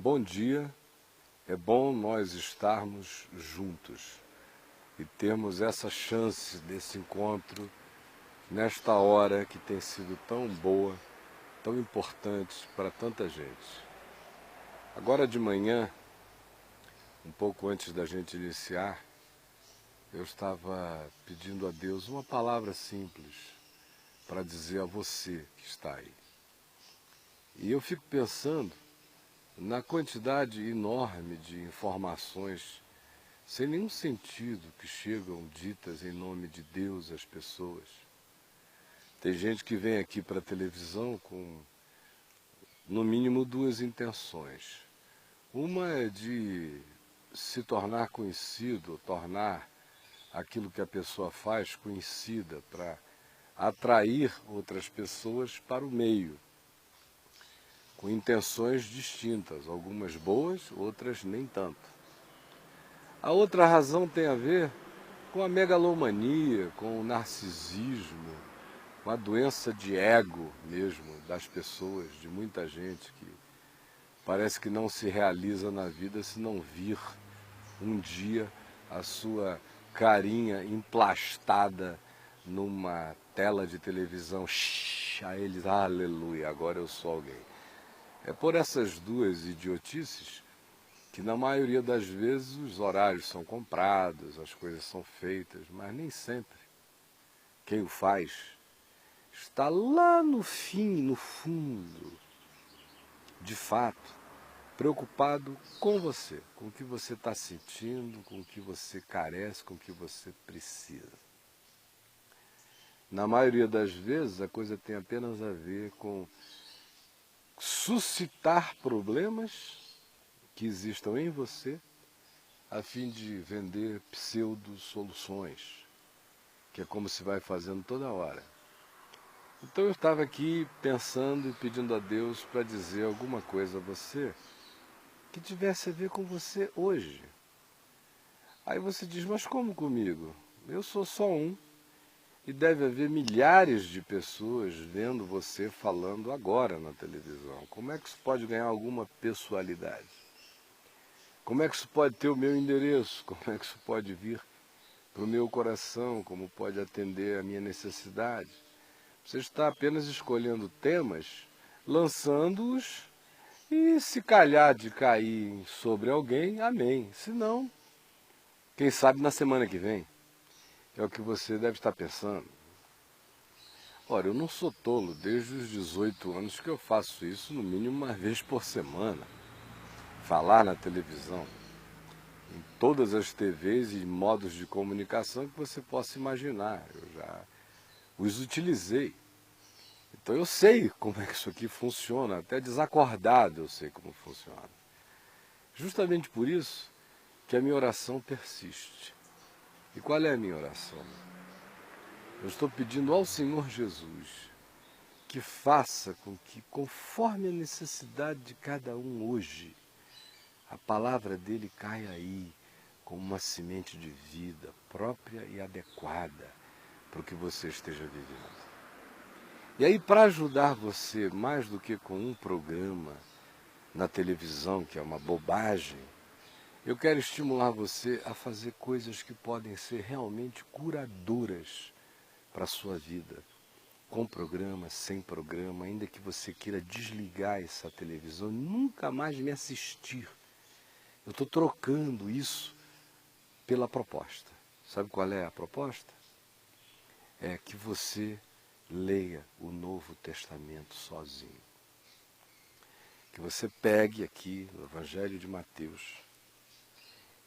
bom dia, é bom nós estarmos juntos e termos essa chance desse encontro nesta hora que tem sido tão boa, tão importante para tanta gente. Agora de manhã, um pouco antes da gente iniciar, eu estava pedindo a Deus uma palavra simples para dizer a você que está aí. E eu fico pensando na quantidade enorme de informações sem nenhum sentido que chegam ditas em nome de Deus às pessoas. Tem gente que vem aqui para a televisão com, no mínimo, duas intenções. Uma é de se tornar conhecido, tornar aquilo que a pessoa faz conhecida, para atrair outras pessoas para o meio, com intenções distintas, algumas boas, outras nem tanto. A outra razão tem a ver com a megalomania, com o narcisismo, com a doença de ego mesmo das pessoas, de muita gente que parece que não se realiza na vida se não vir um dia a sua carinha emplastada numa tela de televisão. A eles, aleluia, agora eu sou alguém. É por essas duas idiotices que na maioria das vezes os horários são comprados, as coisas são feitas, mas nem sempre quem o faz está lá no fim, no fundo, de fato, preocupado com você, com o que você está sentindo, com o que você carece, com o que você precisa. Na maioria das vezes a coisa tem apenas a ver com suscitar problemas que existam em você a fim de vender pseudo-soluções, que é como se vai fazendo toda hora. Então eu estava aqui pensando e pedindo a Deus para dizer alguma coisa a você que tivesse a ver com você hoje. Aí você diz, mas como comigo? Eu sou só um e deve haver milhares de pessoas vendo você falando agora na televisão. Como é que isso pode ganhar alguma pessoalidade? Como é que isso pode ter o meu endereço? Como é que isso pode vir para o meu coração? Como pode atender a minha necessidade? Você está apenas escolhendo temas, lançando-os e se calhar de cair sobre alguém, amém. Se não, quem sabe na semana que vem. É o que você deve estar pensando. Ora, eu não sou tolo, desde os 18 anos que eu faço isso no mínimo uma vez por semana. Falar na televisão, em todas as TVs e modos de comunicação que você possa imaginar. Eu já os utilizei. Então eu sei como é que isso aqui funciona, até desacordado eu sei como funciona. Justamente por isso que a minha oração persiste. E qual é a minha oração? Eu estou pedindo ao Senhor Jesus que faça com que, conforme a necessidade de cada um hoje, a palavra dele caia aí como uma semente de vida própria e adequada para o que você esteja vivendo. E aí, para ajudar você, mais do que com um programa na televisão, que é uma bobagem, eu quero estimular você a fazer coisas que podem ser realmente curadoras para a sua vida. Com programa, sem programa, ainda que você queira desligar essa televisão e nunca mais me assistir. Eu estou trocando isso pela proposta. Sabe qual é a proposta? É que você leia o Novo Testamento sozinho. Que você pegue aqui no Evangelho de Mateus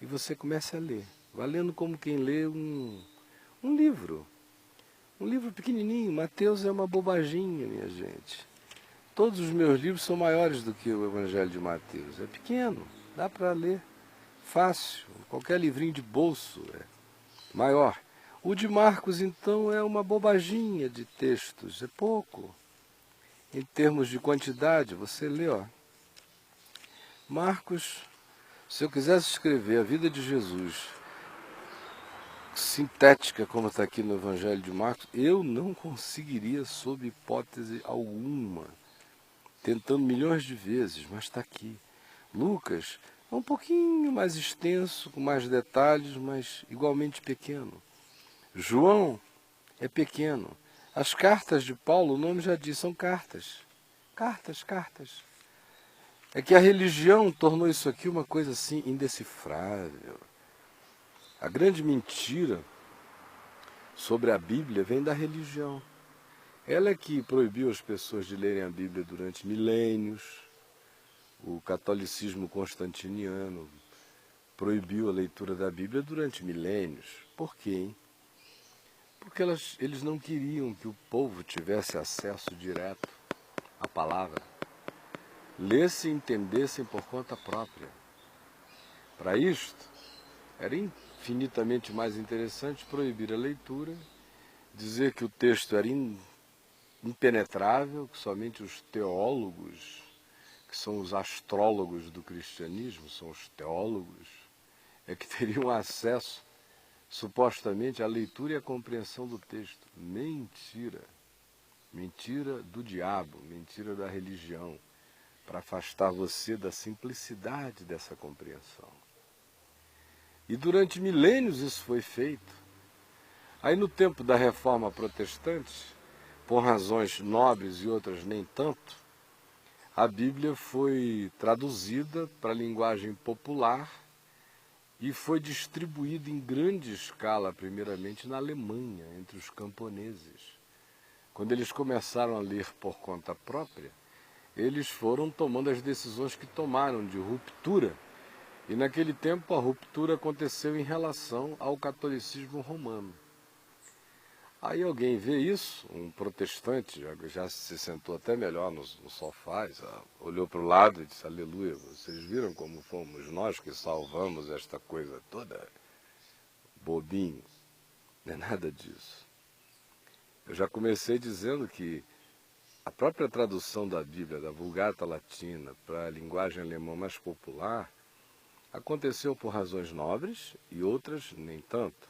e você comece a ler. Vá lendo como quem lê um livro. Um livro pequenininho. Mateus é uma bobaginha, minha gente. Todos os meus livros são maiores do que o Evangelho de Mateus. É pequeno, dá para ler. Fácil. Qualquer livrinho de bolso é maior. O de Marcos, então, é uma bobaginha de textos. É pouco. Em termos de quantidade, você lê, ó. Marcos, se eu quisesse escrever a vida de Jesus sintética, como está aqui no Evangelho de Marcos, eu não conseguiria, sob hipótese alguma, tentando milhões de vezes, mas está aqui. Lucas é um pouquinho mais extenso, com mais detalhes, mas igualmente pequeno. João é pequeno. As cartas de Paulo, o nome já diz, são cartas. Cartas, cartas. É que a religião tornou isso aqui uma coisa assim indecifrável. A grande mentira sobre a Bíblia vem da religião. Ela é que proibiu as pessoas de lerem a Bíblia durante milênios. O catolicismo constantiniano proibiu a leitura da Bíblia durante milênios. Por quê, hein? Porque eles não queriam que o povo tivesse acesso direto à palavra. Lessem e entendessem por conta própria. Para isto, era infinitamente mais interessante proibir a leitura, dizer que o texto era impenetrável, que somente os teólogos, que são os astrólogos do cristianismo, são os teólogos, é que teriam acesso, supostamente, à leitura e à compreensão do texto. Mentira. Mentira do diabo, mentira da religião, para afastar você da simplicidade dessa compreensão. E durante milênios isso foi feito. Aí no tempo da Reforma Protestante, por razões nobres e outras nem tanto, a Bíblia foi traduzida para a linguagem popular e foi distribuída em grande escala, primeiramente na Alemanha, entre os camponeses. Quando eles começaram a ler por conta própria, eles foram tomando as decisões que tomaram de ruptura. E naquele tempo a ruptura aconteceu em relação ao catolicismo romano. Aí alguém vê isso, um protestante, já se sentou até melhor no sofá, olhou para o lado e disse, aleluia, vocês viram como fomos nós que salvamos esta coisa toda? Bobinho, não é nada disso. Eu já comecei dizendo que a própria tradução da Bíblia, da Vulgata Latina, para a linguagem alemã mais popular, aconteceu por razões nobres e outras nem tanto.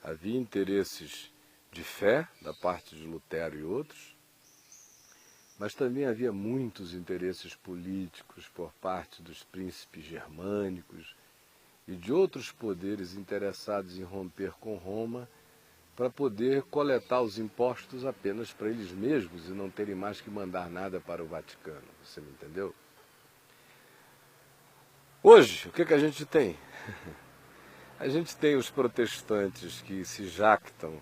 Havia interesses de fé da parte de Lutero e outros, mas também havia muitos interesses políticos por parte dos príncipes germânicos e de outros poderes interessados em romper com Roma para poder coletar os impostos apenas para eles mesmos e não terem mais que mandar nada para o Vaticano. Você me entendeu? Hoje, o que a gente tem? A gente tem os protestantes que se jactam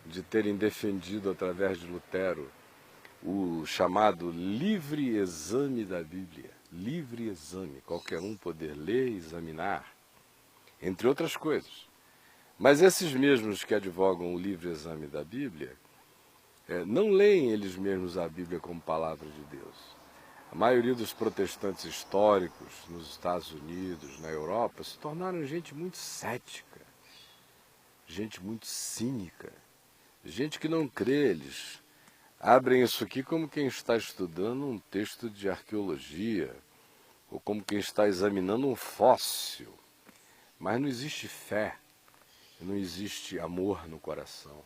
de terem defendido, através de Lutero, o chamado livre exame da Bíblia. Livre exame, qualquer um poder ler e examinar, entre outras coisas. Mas esses mesmos que advogam o livre exame da Bíblia, não leem eles mesmos a Bíblia como palavra de Deus. A maioria dos protestantes históricos nos Estados Unidos, na Europa, se tornaram gente muito cética, gente muito cínica, gente que não crê. Eles abrem isso aqui como quem está estudando um texto de arqueologia, ou como quem está examinando um fóssil. Mas não existe fé, não existe amor no coração.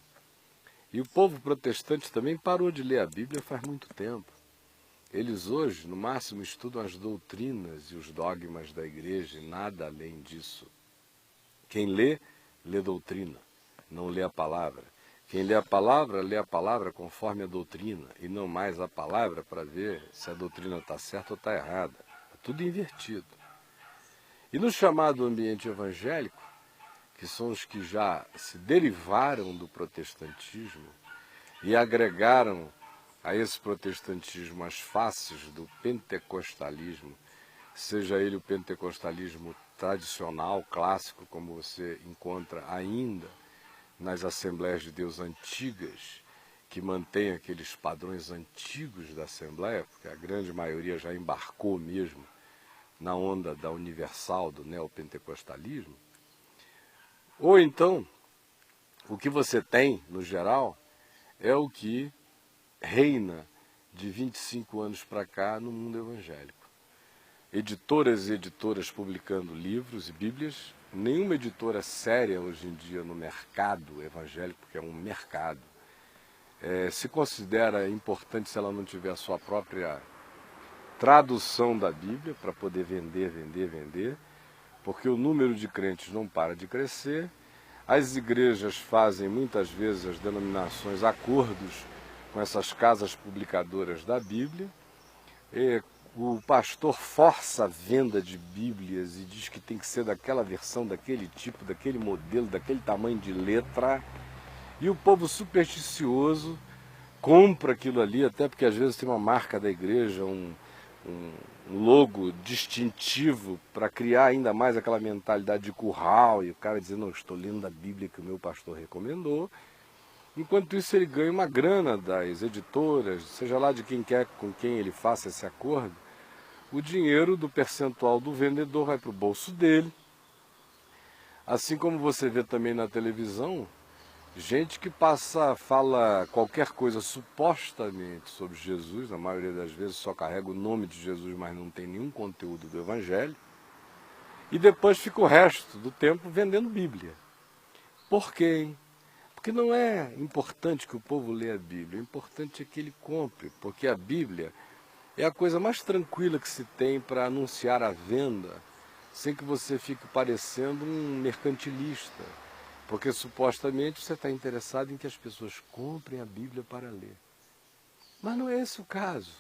E o povo protestante também parou de ler a Bíblia faz muito tempo. Eles hoje, no máximo, estudam as doutrinas e os dogmas da igreja e nada além disso. Quem lê, lê doutrina, não lê a palavra. Quem lê a palavra conforme a doutrina e não mais a palavra para ver se a doutrina está certa ou está errada. É tudo invertido. E no chamado ambiente evangélico, que são os que já se derivaram do protestantismo e agregaram a esse protestantismo as faces do pentecostalismo, seja ele o pentecostalismo tradicional, clássico, como você encontra ainda nas Assembleias de Deus antigas, que mantém aqueles padrões antigos da Assembleia, porque a grande maioria já embarcou mesmo na onda da universal, do neopentecostalismo. Ou então, o que você tem, no geral, é o que reina de 25 anos para cá no mundo evangélico. Editoras e editoras publicando livros e bíblias. Nenhuma editora séria hoje em dia no mercado evangélico, porque é um mercado, se considera importante se ela não tiver a sua própria tradução da Bíblia para poder vender, porque o número de crentes não para de crescer. As igrejas fazem muitas vezes, as denominações, acordos com essas casas publicadoras da Bíblia. O pastor força a venda de Bíblias e diz que tem que ser daquela versão, daquele tipo, daquele modelo, daquele tamanho de letra. E o povo supersticioso compra aquilo ali, até porque às vezes tem uma marca da igreja, um logo distintivo para criar ainda mais aquela mentalidade de curral, e o cara dizendo, não, estou lendo a Bíblia que o meu pastor recomendou. Enquanto isso ele ganha uma grana das editoras, seja lá de quem quer com quem ele faça esse acordo, o dinheiro do percentual do vendedor vai para o bolso dele. Assim como você vê também na televisão, gente que fala qualquer coisa supostamente sobre Jesus, na maioria das vezes só carrega o nome de Jesus, mas não tem nenhum conteúdo do Evangelho, e depois fica o resto do tempo vendendo Bíblia. Por quê, hein? Porque não é importante que o povo leia a Bíblia, o importante é que ele compre, porque a Bíblia é a coisa mais tranquila que se tem para anunciar a venda, sem que você fique parecendo um mercantilista. Porque supostamente você está interessado em que as pessoas comprem a Bíblia para ler. Mas não é esse o caso.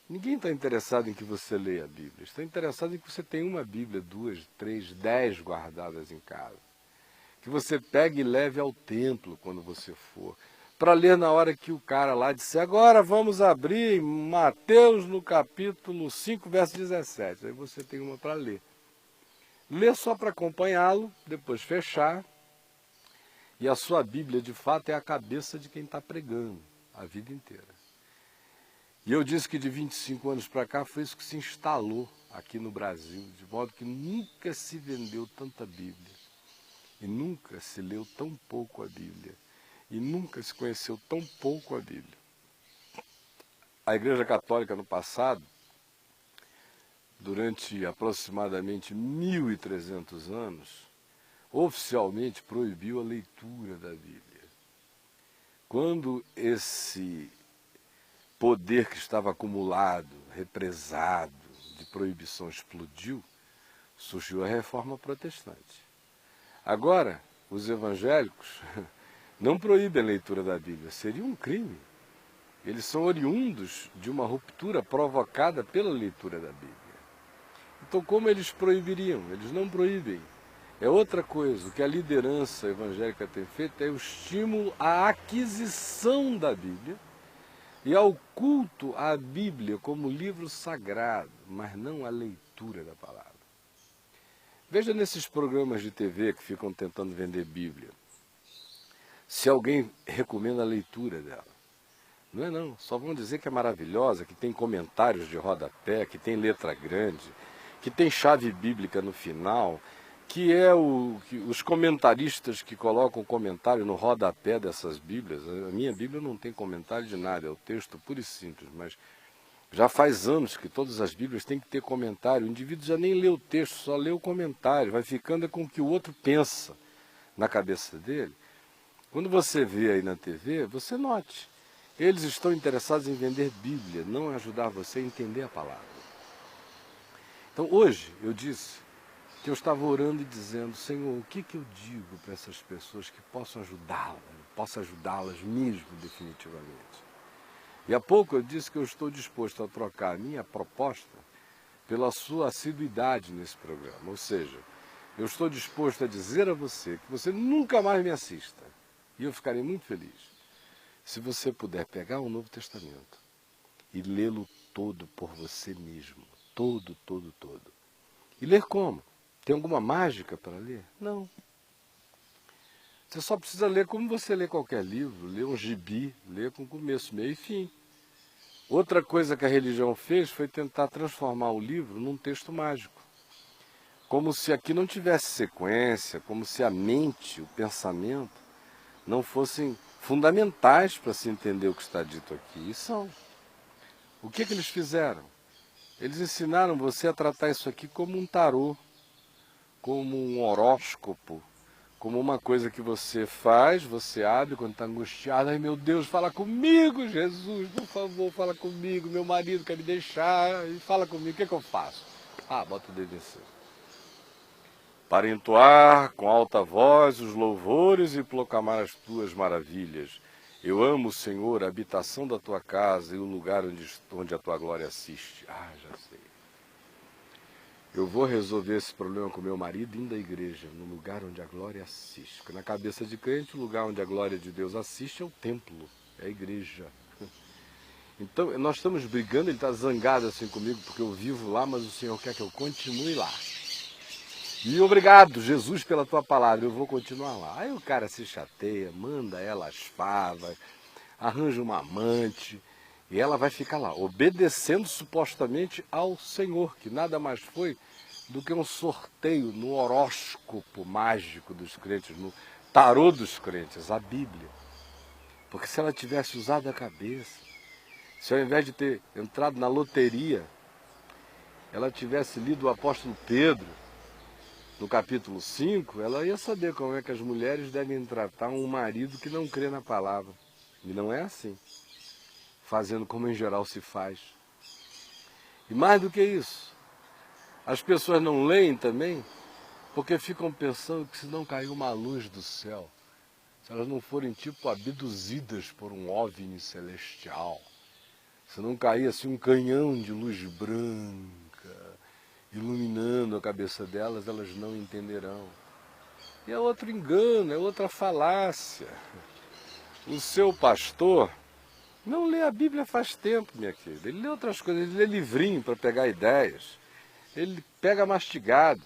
Ninguém está interessado em que você leia a Bíblia. Está interessado em que você tenha uma Bíblia, 2, 3, 10 guardadas em casa. Que você pegue e leve ao templo quando você for. Para ler na hora que o cara lá disser, agora vamos abrir Mateus no capítulo 5, verso 17. Aí você tem uma para ler. Ler só para acompanhá-lo, depois fechar. E a sua Bíblia, de fato, é a cabeça de quem está pregando a vida inteira. E eu disse que de 25 anos para cá foi isso que se instalou aqui no Brasil, de modo que nunca se vendeu tanta Bíblia. E nunca se leu tão pouco a Bíblia. E nunca se conheceu tão pouco a Bíblia. A Igreja Católica no passado, durante aproximadamente 1.300 anos, oficialmente proibiu a leitura da Bíblia. Quando esse poder que estava acumulado, represado, de proibição explodiu, surgiu a Reforma Protestante. Agora, os evangélicos não proíbem a leitura da Bíblia, seria um crime. Eles são oriundos de uma ruptura provocada pela leitura da Bíblia. Então, como eles proibiriam? Eles não proíbem. É outra coisa. O que a liderança evangélica tem feito é o estímulo à aquisição da Bíblia e ao culto à Bíblia como livro sagrado, mas não à leitura da palavra. Veja nesses programas de TV que ficam tentando vender Bíblia, se alguém recomenda a leitura dela. Não é não, só vão dizer que é maravilhosa, que tem comentários de rodapé, que tem letra grande, que tem chave bíblica no final, que os comentaristas que colocam comentário no rodapé dessas Bíblias. A minha Bíblia não tem comentário de nada, é o texto puro e simples, mas já faz anos que todas as Bíblias têm que ter comentário. O indivíduo já nem lê o texto, só lê o comentário, vai ficando com o que o outro pensa na cabeça dele. Quando você vê aí na TV, você note, eles estão interessados em vender Bíblia, não ajudar você a entender a palavra. Então hoje eu disse que eu estava orando e dizendo, Senhor, o que eu digo para essas pessoas que possa ajudá-las mesmo definitivamente? E há pouco eu disse que eu estou disposto a trocar a minha proposta pela sua assiduidade nesse programa. Ou seja, eu estou disposto a dizer a você que você nunca mais me assista. E eu ficarei muito feliz se você puder pegar o Novo Testamento e lê-lo todo por você mesmo. Todo, todo, todo. E ler como? Tem alguma mágica para ler? Não. Você só precisa ler como você lê qualquer livro, ler um gibi, ler com começo, meio e fim. Outra coisa que a religião fez foi tentar transformar o livro num texto mágico. Como se aqui não tivesse sequência, como se a mente, o pensamento, não fossem fundamentais para se entender o que está dito aqui. E são. O que eles fizeram? Eles ensinaram você a tratar isso aqui como um tarô, como um horóscopo, como uma coisa que você faz, você abre quando está angustiado. Ai, meu Deus, fala comigo, Jesus, por favor, fala comigo. Meu marido quer me deixar, e fala comigo, o que é que eu faço? Ah, bota o dedo em cima. Para entoar com alta voz os louvores e proclamar as tuas maravilhas. Eu amo, Senhor, a habitação da tua casa e o lugar onde a tua glória assiste. Ah, já sei. Eu vou resolver esse problema com meu marido indo à igreja, no lugar onde a glória assiste. Porque na cabeça de crente, o lugar onde a glória de Deus assiste é o templo, é a igreja. Então, nós estamos brigando, ele está zangado assim comigo, porque eu vivo lá, mas o Senhor quer que eu continue lá. E obrigado, Jesus, pela tua palavra, eu vou continuar lá. Aí o cara se chateia, manda ela as favas, arranja uma amante, e ela vai ficar lá, obedecendo supostamente ao Senhor, que nada mais foi do que um sorteio no horóscopo mágico dos crentes, no tarô dos crentes, a Bíblia. Porque se ela tivesse usado a cabeça, se ao invés de ter entrado na loteria, ela tivesse lido o apóstolo Pedro, no capítulo 5, ela ia saber como é que as mulheres devem tratar um marido que não crê na palavra. E não é assim, fazendo como em geral se faz. E mais do que isso, as pessoas não leem também porque ficam pensando que se não cair uma luz do céu, se elas não forem tipo abduzidas por um OVNI celestial, se não cair assim um canhão de luz branca iluminando a cabeça delas, elas não entenderão. E é outro engano, é outra falácia. O seu pastor não lê a Bíblia faz tempo, minha querida. Ele lê outras coisas, ele lê livrinho para pegar ideias. Ele pega mastigado.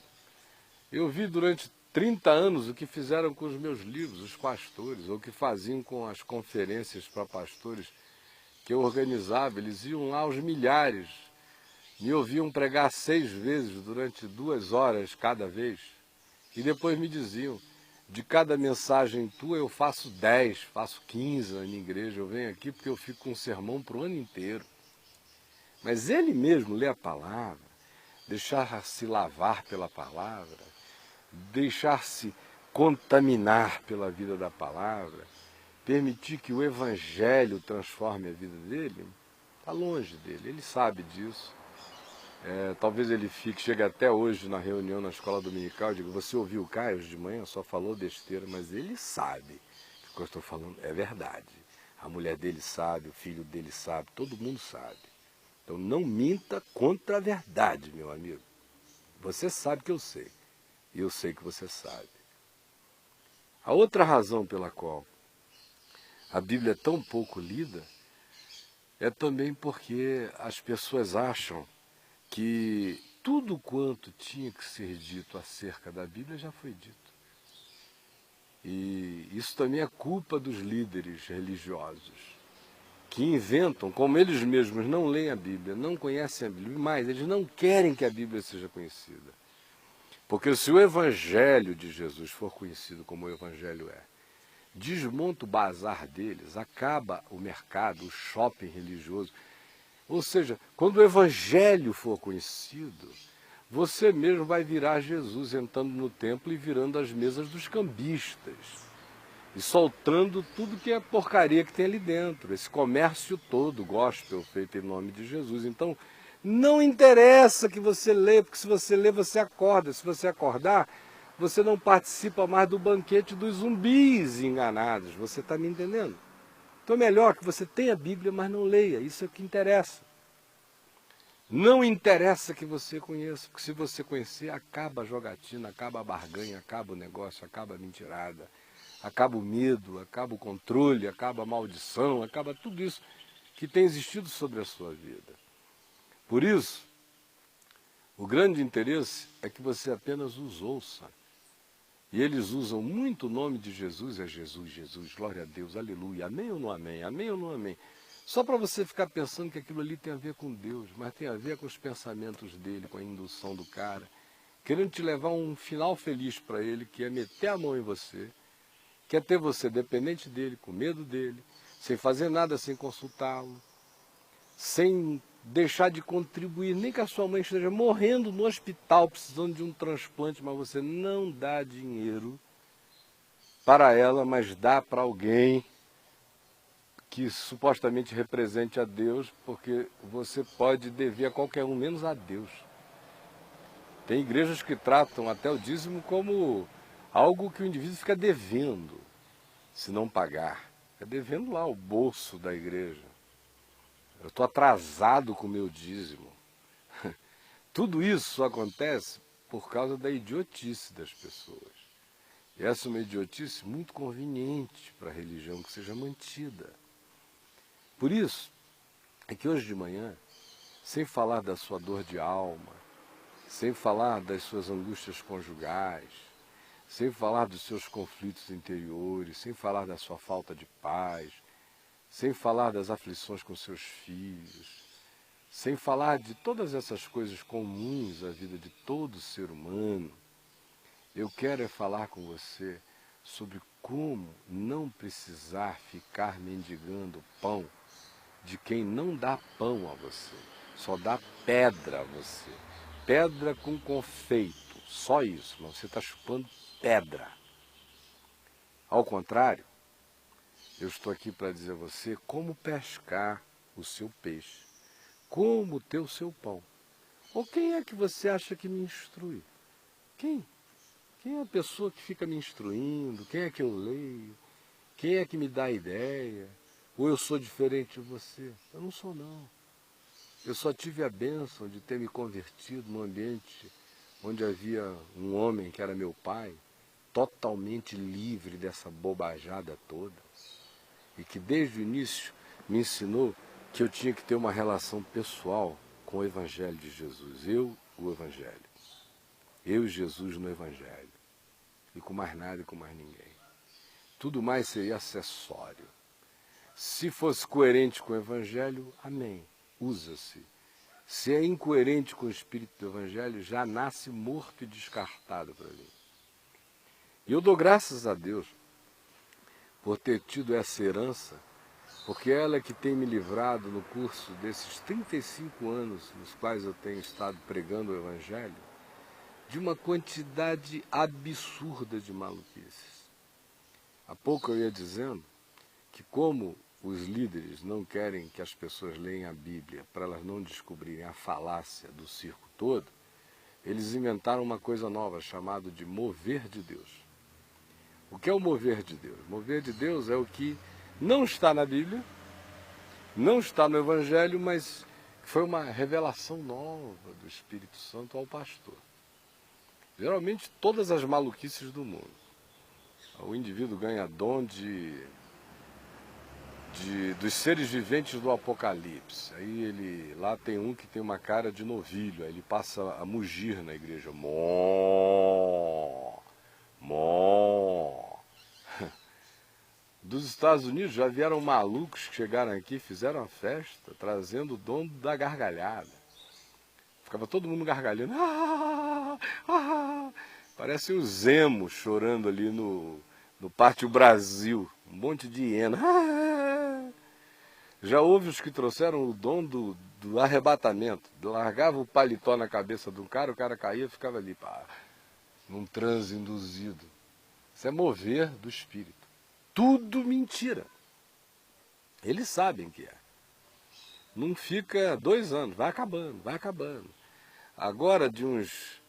Eu vi durante 30 anos o que fizeram com os meus livros, os pastores, ou o que faziam com as conferências para pastores que eu organizava. Eles iam lá aos milhares, me ouviam pregar 6 vezes durante 2 horas cada vez. E depois me diziam, de cada mensagem tua eu faço 10, faço 15 na minha igreja, eu venho aqui porque eu fico com um sermão para o ano inteiro. Mas ele mesmo lê a palavra, deixar-se lavar pela palavra, deixar-se contaminar pela vida da palavra, permitir que o evangelho transforme a vida dele, está longe dele, ele sabe disso. Talvez ele chegue até hoje na reunião na escola dominical e diga, você ouviu o Caio de manhã, só falou besteira, mas ele sabe que o que eu estou falando é verdade. A mulher dele sabe, o filho dele sabe, todo mundo sabe. Então não minta contra a verdade, meu amigo. Você sabe que eu sei, e eu sei que você sabe. A outra razão pela qual a Bíblia é tão pouco lida é também porque as pessoas acham que tudo quanto tinha que ser dito acerca da Bíblia já foi dito. E isso também é culpa dos líderes religiosos, que inventam, como eles mesmos não leem a Bíblia, não conhecem a Bíblia, mas eles não querem que a Bíblia seja conhecida. Porque se o Evangelho de Jesus for conhecido como o Evangelho é, desmonta o bazar deles, acaba o mercado, o shopping religioso. Ou seja, quando o Evangelho for conhecido, você mesmo vai virar Jesus entrando no templo e virando as mesas dos cambistas. E soltando tudo que é porcaria que tem ali dentro. Esse comércio todo, gospel, feito em nome de Jesus. Então, não interessa que você lê, porque se você lê, você acorda. Se você acordar, você não participa mais do banquete dos zumbis enganados. Você está me entendendo? Então é melhor que você tenha a Bíblia, mas não leia. Isso é o que interessa. Não interessa que você conheça, porque se você conhecer, acaba a jogatina, acaba a barganha, acaba o negócio, acaba a mentirada, acaba o medo, acaba o controle, acaba a maldição, acaba tudo isso que tem existido sobre a sua vida. Por isso, o grande interesse é que você apenas os ouça. E eles usam muito o nome de Jesus, é Jesus, Jesus, glória a Deus, aleluia, amém ou não amém, amém ou não amém. Só para você ficar pensando que aquilo ali tem a ver com Deus, mas tem a ver com os pensamentos dele, com a indução do cara, querendo te levar a um final feliz para ele, que é meter a mão em você, quer ter você dependente dele, com medo dele, sem fazer nada, sem consultá-lo, sem deixar de contribuir, nem que a sua mãe esteja morrendo no hospital, precisando de um transplante, mas você não dá dinheiro para ela, mas dá para alguém que supostamente represente a Deus, porque você pode dever a qualquer um, menos a Deus. Tem igrejas que tratam até o dízimo como algo que o indivíduo fica devendo, se não pagar. Fica devendo lá o bolso da igreja. Eu estou atrasado com o meu dízimo. Tudo isso só acontece por causa da idiotice das pessoas. E essa é uma idiotice muito conveniente para a religião que seja mantida. Por isso, é que hoje de manhã, sem falar da sua dor de alma, sem falar das suas angústias conjugais, sem falar dos seus conflitos interiores, sem falar da sua falta de paz, sem falar das aflições com seus filhos, sem falar de todas essas coisas comuns à vida de todo ser humano, eu quero é falar com você sobre como não precisar ficar mendigando pão de quem não dá pão a você, só dá pedra a você. Pedra com confeito, só isso, mas você está chupando pedra. Ao contrário, eu estou aqui para dizer a você como pescar o seu peixe, como ter o seu pão. Ou quem é que você acha que me instrui? Quem? Quem é a pessoa que fica me instruindo? Quem é que eu leio? Quem é que me dá a ideia? Ou eu sou diferente de você? Eu não sou, não. Eu só tive a bênção de ter me convertido num ambiente onde havia um homem que era meu pai, totalmente livre dessa bobajada toda, e que desde o início me ensinou que eu tinha que ter uma relação pessoal com o Evangelho de Jesus. Eu, o Evangelho. Eu e Jesus no Evangelho. E com mais nada e com mais ninguém. Tudo mais seria acessório. Se fosse coerente com o Evangelho, amém, usa-se. Se é incoerente com o Espírito do Evangelho, já nasce morto e descartado para mim. E eu dou graças a Deus por ter tido essa herança, porque ela é que tem me livrado no curso desses 35 anos nos quais eu tenho estado pregando o Evangelho, de uma quantidade absurda de maluquices. Há pouco eu ia dizendo que como os líderes não querem que as pessoas leiam a Bíblia para elas não descobrirem a falácia do circo todo, eles inventaram uma coisa nova chamada de mover de Deus. O que é o mover de Deus? Mover de Deus é o que não está na Bíblia, não está no Evangelho, mas foi uma revelação nova do Espírito Santo ao pastor. Geralmente todas as maluquices do mundo. O indivíduo ganha dom dos seres viventes do Apocalipse. Aí lá tem um que tem uma cara de novilho, aí ele passa a mugir na igreja. Mó, mó. Dos Estados Unidos já vieram malucos que chegaram aqui, fizeram a festa, trazendo o dom da gargalhada. Ficava todo mundo gargalhando. Parece os emos chorando ali no Pátio Brasil. Um monte de hiena. Já houve os que trouxeram o dom do arrebatamento. Largava o paletó na cabeça de um cara, o cara caía e ficava ali, pá, num transe induzido. Isso é mover do espírito. Tudo mentira. Eles sabem que é. Não fica 2 anos, vai acabando, vai acabando. Agora, de uns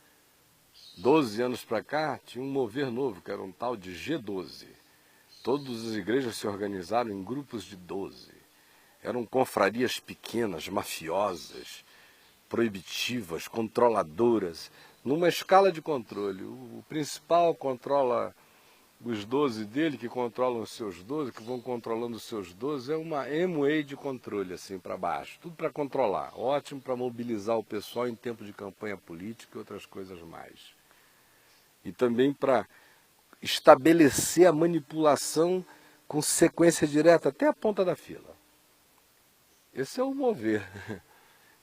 12 anos para cá, tinha um mover novo, que era um tal de G12. Todas as igrejas se organizaram em grupos de 12. Eram confrarias pequenas, mafiosas, proibitivas, controladoras, numa escala de controle. O principal controla os 12 dele, que controlam os seus 12, que vão controlando os seus 12, é uma MWay de controle, assim, para baixo. Tudo para controlar. Ótimo para mobilizar o pessoal em tempo de campanha política e outras coisas mais. E também para estabelecer a manipulação com sequência direta até a ponta da fila. Esse é o mover,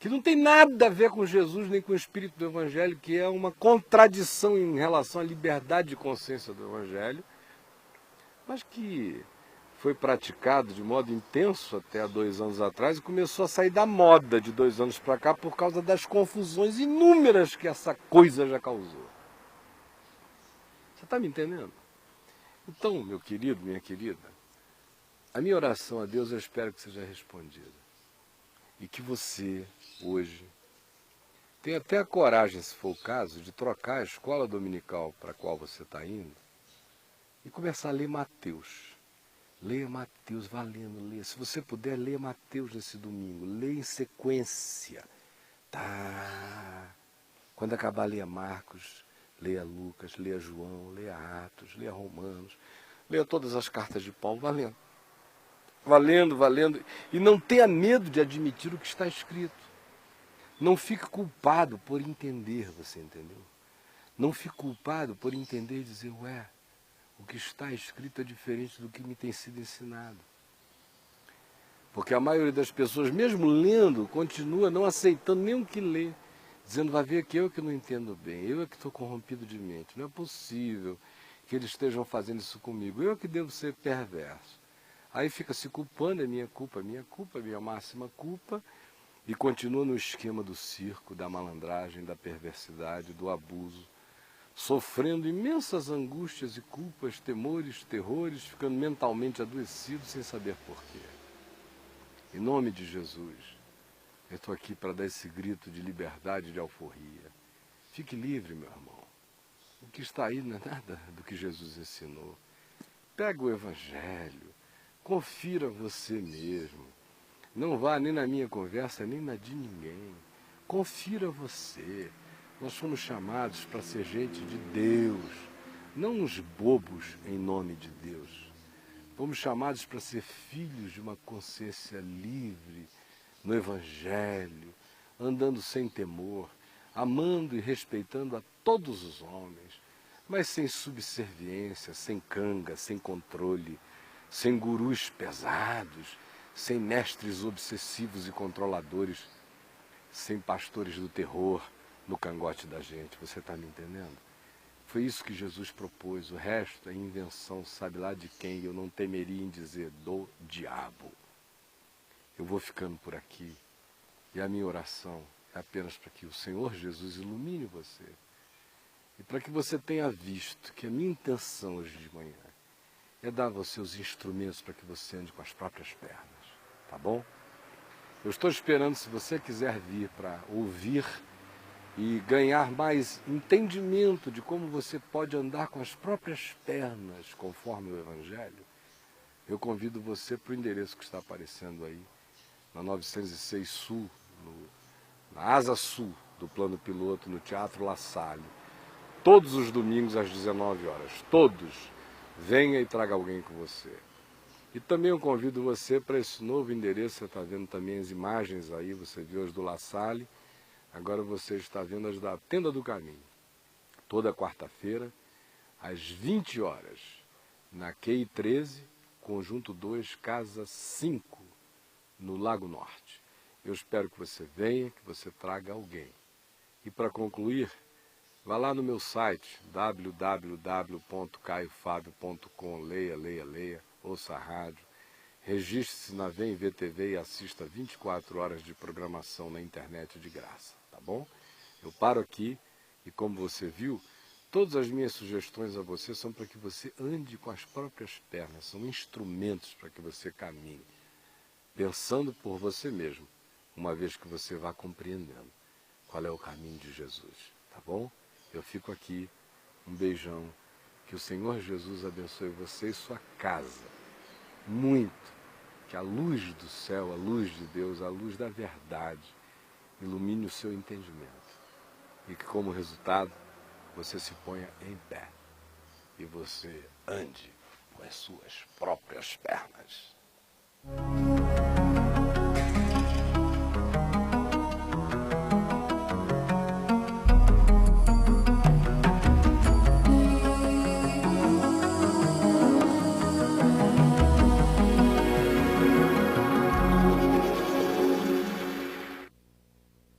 que não tem nada a ver com Jesus nem com o Espírito do Evangelho, que é uma contradição em relação à liberdade de consciência do Evangelho, mas que foi praticado de modo intenso até há 2 anos atrás e começou a sair da moda de 2 anos para cá por causa das confusões inúmeras que essa coisa já causou. Você está me entendendo? Então, meu querido, minha querida, a minha oração a Deus eu espero que seja respondida. E que você, hoje, tenha até a coragem, se for o caso, de trocar a escola dominical para a qual você está indo e começar a ler Mateus. Leia Mateus, valendo, leia. Se você puder, leia Mateus nesse domingo. Leia em sequência. Tá. Quando acabar, leia Marcos, leia Lucas, leia João, leia Atos, leia Romanos. Leia todas as cartas de Paulo, valendo. Valendo, valendo. E não tenha medo de admitir o que está escrito. Não fique culpado por entender, você entendeu? Não fique culpado por entender e dizer, ué, o que está escrito é diferente do que me tem sido ensinado. Porque a maioria das pessoas, mesmo lendo, continua não aceitando nem o que lê, dizendo, vai ver que eu que não entendo bem, eu é que estou corrompido de mente, não é possível que eles estejam fazendo isso comigo, eu é que devo ser perverso. Aí fica se culpando, é minha culpa, minha máxima culpa, e continua no esquema do circo, da malandragem, da perversidade, do abuso, sofrendo imensas angústias e culpas, temores, terrores, ficando mentalmente adoecido sem saber porquê. Em nome de Jesus, eu estou aqui para dar esse grito de liberdade e de alforria. Fique livre, meu irmão. O que está aí não é nada do que Jesus ensinou. Pega o Evangelho, confira você mesmo. Não vá nem na minha conversa, nem na de ninguém. Confira você. Nós fomos chamados para ser gente de Deus, não uns bobos em nome de Deus. Fomos chamados para ser filhos de uma consciência livre no Evangelho, andando sem temor, amando e respeitando a todos os homens, mas sem subserviência, sem canga, sem controle, sem gurus pesados, sem mestres obsessivos e controladores, sem pastores do terror no cangote da gente. Você está me entendendo? Foi isso que Jesus propôs. O resto é invenção, sabe lá de quem? Eu não temeria em dizer do diabo. Eu vou ficando por aqui. E a minha oração é apenas para que o Senhor Jesus ilumine você. E para que você tenha visto que a minha intenção hoje de manhã é dar a você os instrumentos para que você ande com as próprias pernas. Tá bom? Eu estou esperando, se você quiser vir para ouvir e ganhar mais entendimento de como você pode andar com as próprias pernas, conforme o Evangelho, eu convido você para o endereço que está aparecendo aí, na 906 Sul, na Asa Sul do Plano Piloto, no Teatro La Salle, todos os domingos às 19 horas. Todos. Venha e traga alguém com você. E também eu convido você para esse novo endereço, você está vendo também as imagens aí, você viu as do La Salle, agora você está vendo as da Tenda do Caminho. Toda quarta-feira, às 20 horas, na QI 13, Conjunto 2, Casa 5, no Lago Norte. Eu espero que você venha, que você traga alguém. E para concluir, vá lá no meu site, www.caiofabio.com, leia, ouça a rádio, registre-se na VEM VTV e assista 24 horas de programação na internet de graça, tá bom? Eu paro aqui e, como você viu, todas as minhas sugestões a você são para que você ande com as próprias pernas, são instrumentos para que você caminhe, pensando por você mesmo, uma vez que você vá compreendendo qual é o caminho de Jesus, tá bom? Eu fico aqui, um beijão, que o Senhor Jesus abençoe você e sua casa, muito, que a luz do céu, a luz de Deus, a luz da verdade, ilumine o seu entendimento, e que como resultado, você se ponha em pé, e você ande com as suas próprias pernas.